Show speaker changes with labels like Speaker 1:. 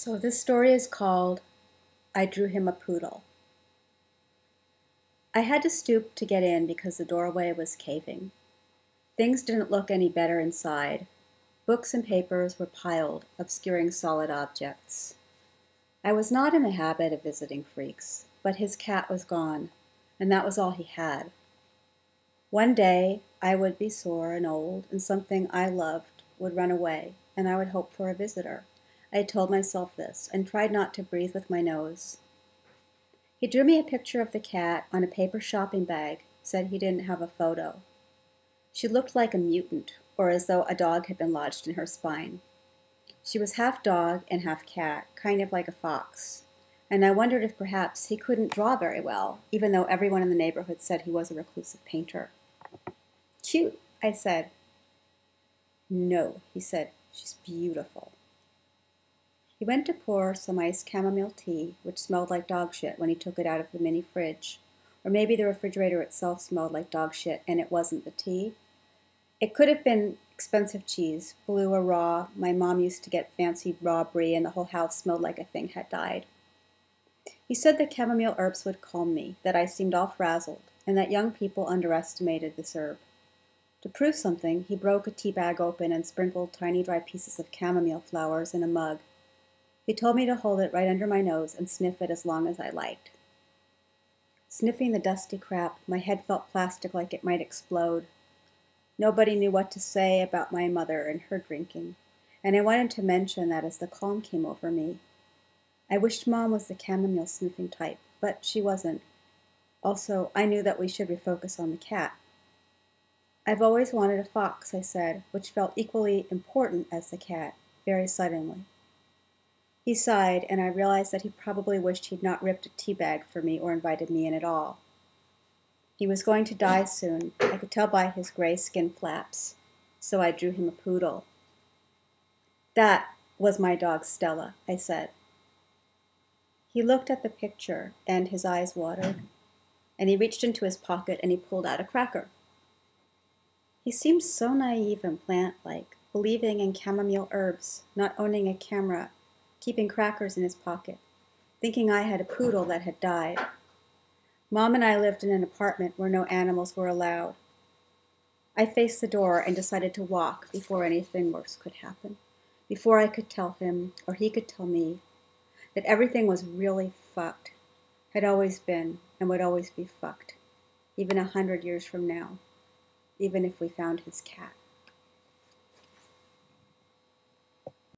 Speaker 1: So this story is called I Drew Him a Poodle. I had to stoop to get in because the doorway was caving. Things didn't look any better inside. Books and papers were piled, obscuring solid objects. I was not in the habit of visiting freaks, but his cat was gone, and that was all he had. One day I would be sore and old, and something I loved would run away, and I would hope for a visitor. I had told myself this, and tried not to breathe with my nose. He drew me a picture of the cat on a paper shopping bag, said he didn't have a photo. She looked like a mutant, or as though a dog had been lodged in her spine. She was half dog and half cat, kind of like a fox, and I wondered if perhaps he couldn't draw very well, even though everyone in the neighborhood said he was a reclusive painter. "Cute," I said. "No," he said, "she's beautiful." He went to pour some iced chamomile tea, which smelled like dog shit when he took it out of the mini fridge. Or maybe the refrigerator itself smelled like dog shit and it wasn't the tea. It could have been expensive cheese, blue or raw. My mom used to get fancy raw brie and the whole house smelled like a thing had died. He said that chamomile herbs would calm me, that I seemed all frazzled, and that young people underestimated this herb. To prove something, he broke a tea bag open and sprinkled tiny dry pieces of chamomile flowers in a mug. He told me to hold it right under my nose and sniff it as long as I liked. Sniffing the dusty crap, my head felt plastic like it might explode. Nobody knew what to say about my mother and her drinking, and I wanted to mention that as the calm came over me. I wished Mom was the chamomile sniffing type, but she wasn't. Also, I knew that we should refocus on the cat. "I've always wanted a fox," I said, which felt equally important as the cat, very suddenly. He sighed, and I realized that he probably wished he'd not ripped a tea bag for me or invited me in at all. He was going to die soon. I could tell by his gray skin flaps. So I drew him a poodle. "That was my dog Stella," I said. He looked at the picture, and his eyes watered, and he reached into his pocket and he pulled out a cracker. He seemed so naive and plant-like, believing in chamomile herbs, not owning a camera, keeping crackers in his pocket, thinking I had a poodle that had died. Mom and I lived in an apartment where no animals were allowed. I faced the door and decided to walk before anything worse could happen, before I could tell him, or he could tell me, that everything was really fucked, had always been, and would always be fucked, even 100 years from now, even if we found his cat.